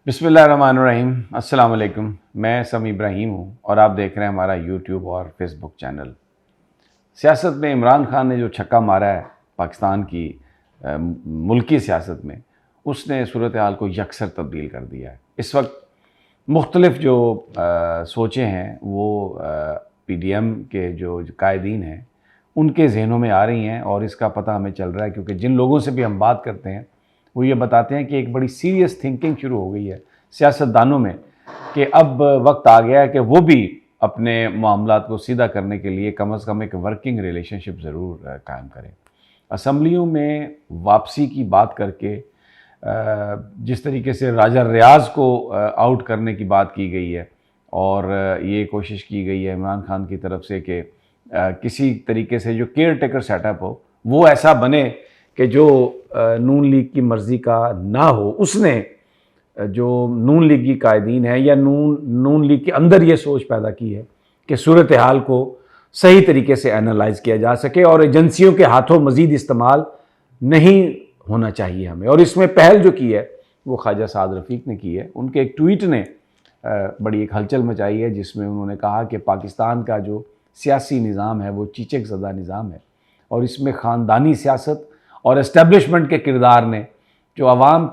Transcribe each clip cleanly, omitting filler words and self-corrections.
बिस्मिल्लाहिर्रहमानिर्रहीम। अस्सलाम वालेकुम। मैं समी इब्राहिम हूँ और आप देख रहे हैं हमारा यूट्यूब और फेसबुक चैनल। सियासत में इमरान खान ने जो छक्का मारा है पाकिस्तान की मुल्की सियासत में, उसने सूरत हाल को यकसर तब्दील कर दिया है। इस वक्त मुख्तलिफ जो सोचें हैं वो PDM के जो कायदीन हैं उनके जहनों में आ रही हैं और इसका पता हमें चल रहा है, क्योंकि जिन लोगों से भी हम बात करते हैं वो ये बताते हैं कि एक बड़ी सीरियस थिंकिंग शुरू हो गई है सियासतदानों में कि अब वक्त आ गया है कि वो भी अपने मामलात को सीधा करने के लिए कम अज़ कम एक वर्किंग रिलेशनशिप ज़रूर कायम करें। असम्बलियों में वापसी की बात करके जिस तरीके से राजा रियाज को आउट करने की बात की गई है और ये कोशिश की गई है इमरान खान की तरफ से कि किसी तरीके से जो केयर टेकर सेटअप हो वो ऐसा बने कि जो नून लीग की मर्ज़ी का ना हो। उसने जो नून लीगी कायदीन है या नून लीग के अंदर ये सोच पैदा की है कि सूरत हाल को सही तरीके से एनालाइज किया जा सके और एजेंसियों के हाथों मज़ीद इस्तेमाल नहीं होना चाहिए हमें। और इसमें पहल जो की है वो ख्वाजा साद रफ़ीक ने की है। उनके एक ट्वीट ने बड़ी एक हलचल मचाई है, जिसमें उन्होंने कहा कि पाकिस्तान का जो सियासी निज़ाम है वो चीचक ज़दा निज़ाम है और इसमें ख़ानदानी सियासत और इस्टेब्लिशमेंट के किरदार ने जो अवाम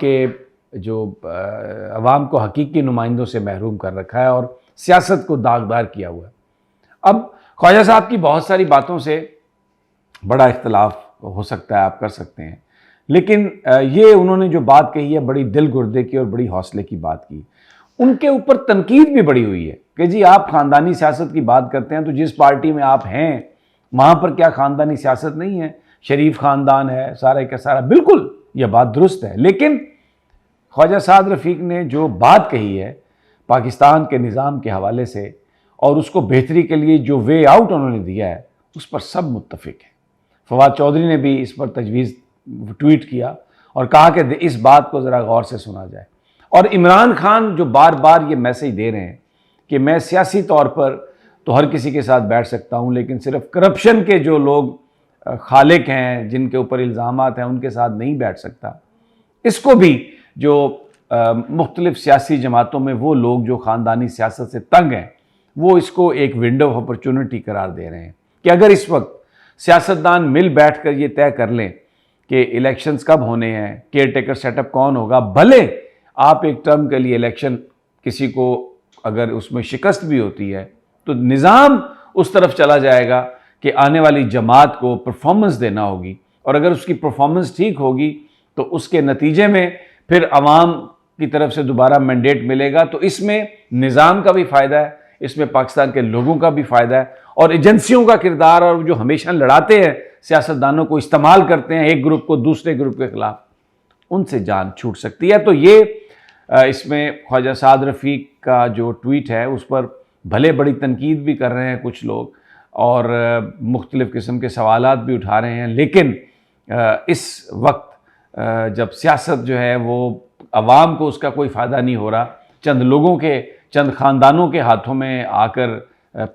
को हकीकी नुमाइंदों से महरूम कर रखा है और सियासत को दागदार किया हुआ है। अब ख्वाजा साहब की बहुत सारी बातों से बड़ा इख्तलाफ हो सकता है, आप कर सकते हैं, लेकिन ये उन्होंने जो बात कही है बड़ी दिल गुर्दे की और बड़ी हौसले की बात की। उनके ऊपर तनकीद भी बड़ी हुई है कि जी आप ख़ानदानी सियासत की बात करते हैं तो जिस पार्टी में आप हैं वहाँ पर क्या ख़ानदानी सियासत नहीं है? शरीफ ख़ानदान है सारा का सारा। बिल्कुल यह बात दुरुस्त है, लेकिन ख्वाजा साद रफ़ीक ने जो बात कही है पाकिस्तान के निज़ाम के हवाले से और उसको बेहतरी के लिए जो वे आउट उन्होंने दिया है उस पर सब मुत्तफ़िक हैं। फवाद चौधरी ने भी इस पर तजवीज़ ट्वीट किया और कहा कि इस बात को ज़रा गौर से सुना जाए। और इमरान खान जो बार बार ये मैसेज दे रहे हैं कि मैं सियासी तौर पर तो हर किसी के साथ बैठ सकता हूँ, लेकिन सिर्फ करप्शन के जो लोग खालिक हैं जिनके ऊपर इल्ज़ामात हैं उनके साथ नहीं बैठ सकता। इसको भी जो मुख्तलिफ सियासी जमातों में वो लोग जो ख़ानदानी सियासत से तंग हैं वो इसको एक विंडो ऑफ अपॉर्चुनिटी करार दे रहे हैं कि अगर इस वक्त सियासतदान मिल बैठ कर ये तय कर लें कि इलेक्शंस कब होने हैं, केयर टेकर सेटअप कौन होगा, भले आप एक टर्म के लिए इलेक्शन किसी को अगर उसमें शिकस्त भी होती है तो निज़ाम उस तरफ चला जाएगा कि आने वाली जमात को परफॉर्मेंस देना होगी और अगर उसकी परफॉर्मेंस ठीक होगी तो उसके नतीजे में फिर अवाम की तरफ से दोबारा मैंडेट मिलेगा। तो इसमें निज़ाम का भी फ़ायदा है, इसमें पाकिस्तान के लोगों का भी फ़ायदा है और एजेंसियों का किरदार और जो हमेशा लड़ाते हैं सियासतदानों को इस्तेमाल करते हैं एक ग्रुप को दूसरे ग्रुप के ख़िलाफ़, उनसे जान छूट सकती है। तो ये इसमें ख्वाजा साद रफ़ीक का जो ट्वीट है उस पर भले बड़ी तनकीद भी कर रहे हैं कुछ लोग और मुख्तलिफ़ किस्म के सवालात भी उठा रहे हैं, लेकिन इस वक्त जब सियासत जो है वो अवाम को उसका कोई फ़ायदा नहीं हो रहा, चंद लोगों के चंद ख़ानदानों के हाथों में आकर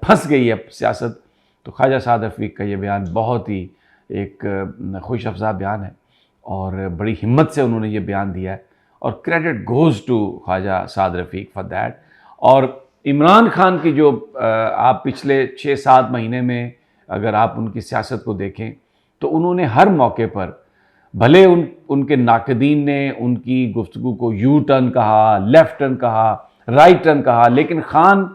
फंस गई है सियासत, तो ख्वाजा साद रफ़ीक का ये बयान बहुत ही एक खुश अफ़ज़ा बयान है और बड़ी हिम्मत से उन्होंने ये बयान दिया है और credit goes to Khwaja Saad Rafique for that. और इमरान खान की जो आप पिछले 6-7 महीने में अगर आप उनकी सियासत को देखें तो उन्होंने हर मौके पर भले उनके नाकदीन ने उनकी गुफ्तगू को यू टर्न कहा, लेफ़्ट टर्न कहा, राइट टर्न कहा, लेकिन खान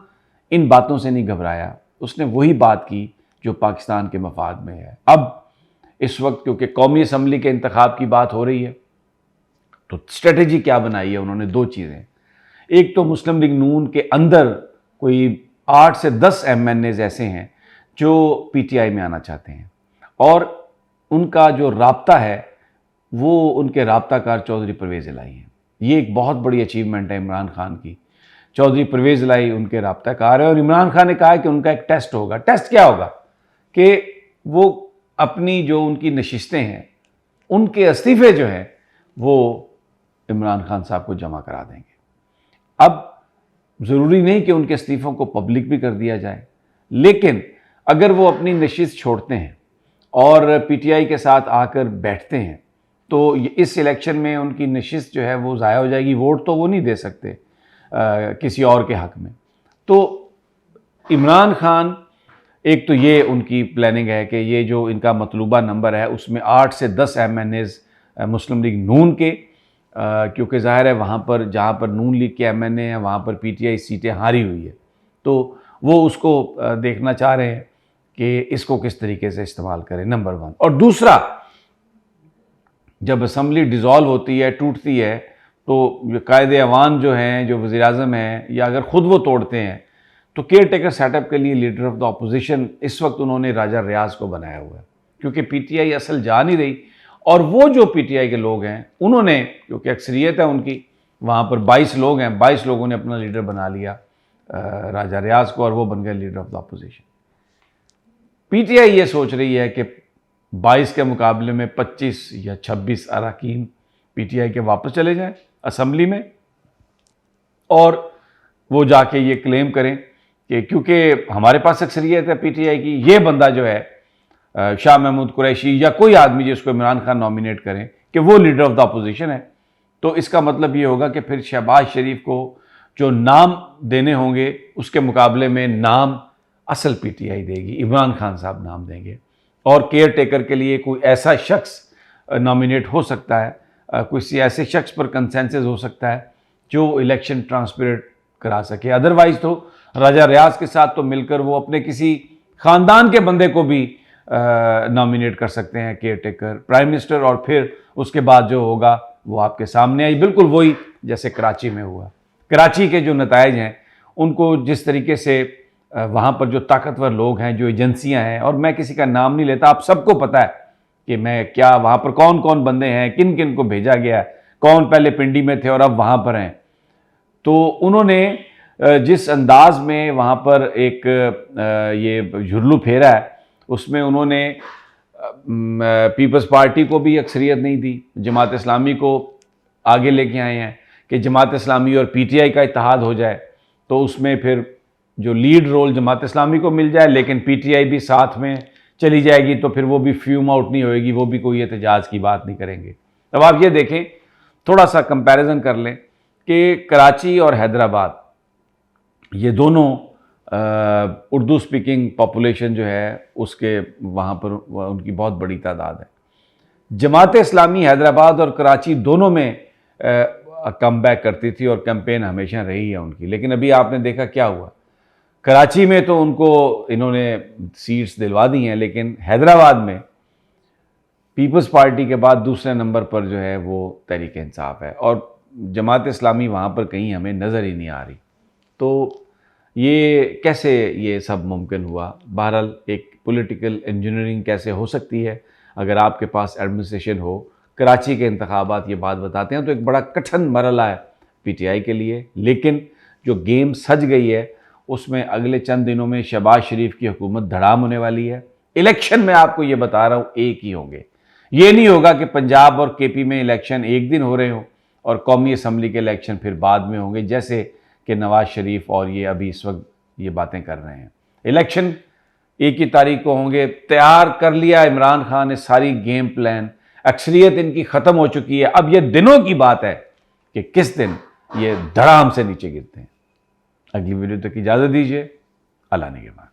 इन बातों से नहीं घबराया। उसने वही बात की जो पाकिस्तान के मफाद में है। अब इस वक्त क्योंकि कौमी असम्बली के इंतखाब की बात हो रही है तो स्ट्रेटजी क्या बनाई है उन्होंने? 2 चीज़ें। एक तो मुस्लिम लीग नून के अंदर कोई 8 से 10 MNAs ऐसे हैं जो PTI में आना चाहते हैं और उनका जो राब्ता है वो उनके राब्ताकार चौधरी परवेज़ इलाही हैं। ये एक बहुत बड़ी अचीवमेंट है इमरान खान की। चौधरी परवेज़ इलाही उनके राब्ताकार है और इमरान खान ने कहा है कि उनका एक टेस्ट होगा। टेस्ट क्या होगा कि वो अपनी जो उनकी नशिस्तें हैं उनके इस्तीफ़े जो हैं वो इमरान खान साहब को जमा करा देंगे। अब ज़रूरी नहीं कि उनके इस्तीफ़ों को पब्लिक भी कर दिया जाए, लेकिन अगर वो अपनी नशिस्त छोड़ते हैं और PTI के साथ आकर बैठते हैं तो इस इलेक्शन में उनकी नशिस्त जो है वो ज़ाया हो जाएगी, वोट तो वो नहीं दे सकते किसी और के हक़ में। तो इमरान खान, एक तो ये उनकी प्लानिंग है कि ये जो इनका मतलूबा नंबर है उसमें 8 से 10 MNAs मुस्लिम लीग नून के, क्योंकि ज़ाहिर है वहाँ पर जहाँ पर नून लीग के MNA हैं वहाँ पर PTI सीटें हारी हुई है, तो वो उसको देखना चाह रहे हैं कि इसको किस तरीके से इस्तेमाल करें, नंबर 1। और दूसरा, जब असम्बली डिज़ोल्व होती है, टूटती है, तो कायदे अवान जो हैं, जो वज़ीर-ए-आज़म हैं, या अगर ख़ुद वो तोड़ते हैं, तो केयर टेकर सेटअप के लिए लीडर ऑफ द अपोजिशन इस वक्त उन्होंने राजा रियाज को बनाया हुआ है, क्योंकि PTI असल जा नहीं रही। और वो जो PTI के लोग हैं उन्होंने, क्योंकि अक्सरियत है उनकी, वहाँ पर 22 लोग हैं, 22 लोगों ने अपना लीडर बना लिया राजा रियाज को, और वो बन गए leader of the opposition. PTI ये सोच रही है कि 22 के मुकाबले में 25 या 26 अरकान PTI के वापस चले जाएं असम्बली में, और वो जाके ये क्लेम करें कि क्योंकि हमारे पास अक्सरियत है PTI की, ये बंदा जो है शाह महमूद कुरैशी या कोई आदमी जिसको इमरान खान नॉमिनेट करें कि वो लीडर ऑफ द अपोजिशन है, तो इसका मतलब ये होगा कि फिर शहबाज शरीफ को जो नाम देने होंगे उसके मुकाबले में नाम असल PTI देगी, इमरान खान साहब नाम देंगे। और केयर टेकर के लिए कोई ऐसा शख्स नॉमिनेट हो सकता है, किसी ऐसे शख्स पर कंसेंसस हो सकता है जो इलेक्शन ट्रांसपेरेंट करा सके। अदरवाइज तो राजा रियाज के साथ तो मिलकर वो अपने किसी ख़ानदान के बंदे को भी नॉमिनेट कर सकते हैं केयर टेकर, प्राइम मिनिस्टर, और फिर उसके बाद जो होगा वो आपके सामने आई। बिल्कुल वही जैसे कराची में हुआ। कराची के जो नताइज हैं उनको जिस तरीके से वहाँ पर जो ताकतवर लोग हैं, जो एजेंसियाँ हैं, और मैं किसी का नाम नहीं लेता, आप सबको पता है कि मैं क्या, वहाँ पर कौन कौन बंदे हैं, किन किन को भेजा गया है, कौन पहले पिंडी में थे और अब वहाँ पर हैं। तो उन्होंने जिस अंदाज में वहाँ पर एक ये झुर्लू फेरा है, उसमें उन्होंने पीपल्स पार्टी को भी अक्सरियत नहीं दी, जमात इस्लामी को आगे लेके आए हैं कि जमात इस्लामी और PTI का इत्तेहाद हो जाए, तो उसमें फिर जो लीड रोल जमात इस्लामी को मिल जाए, लेकिन PTI भी साथ में चली जाएगी, तो फिर वो भी फ्यूम आउट नहीं होएगी, वो भी कोई एहतजाज की बात नहीं करेंगे। अब आप ये देखें, थोड़ा सा कंपैरिजन कर लें कि कराची और हैदराबाद, ये दोनों उर्दू स्पीकिंग पॉपुलेशन जो है उसके वहाँ पर उनकी बहुत बड़ी तादाद है। जमात इस्लामी हैदराबाद और कराची दोनों में कम बैक करती थी और कैंपेन हमेशा रही है उनकी, लेकिन अभी आपने देखा क्या हुआ। कराची में तो उनको इन्होंने सीट्स दिलवा दी हैं, लेकिन हैदराबाद में पीपल्स पार्टी के बाद दूसरे नंबर पर जो है वो तहरीक इंसाफ है, और जमात इस्लामी वहाँ पर कहीं हमें नज़र ही नहीं आ रही। तो ये कैसे ये सब मुमकिन हुआ? बहरहाल एक पॉलिटिकल इंजीनियरिंग कैसे हो सकती है अगर आपके पास एडमिनिस्ट्रेशन हो। कराची के इंतखाबात ये बात बताते हैं, तो एक बड़ा कठिन मरला है PTI के लिए, लेकिन जो गेम सज गई है उसमें अगले चंद दिनों में शहबाज शरीफ की हुकूमत धड़ाम होने वाली है। इलेक्शन में आपको ये बता रहा हूँ एक ही होंगे, ये नहीं होगा कि पंजाब और KP में इलेक्शन एक दिन हो रहे हों और कौमी असम्बली के इलेक्शन फिर बाद में होंगे, जैसे कि नवाज शरीफ और ये अभी इस वक्त ये बातें कर रहे हैं। इलेक्शन एक ही तारीख को होंगे। तैयार कर लिया इमरान खान ने सारी गेम प्लान, अक्सरियत इनकी ख़त्म हो चुकी है। अब ये दिनों की बात है कि किस दिन ये धड़ाम से नीचे गिरते हैं। अगली वीडियो तक इजाज़त दीजिए। अल्लाह ने के बाद।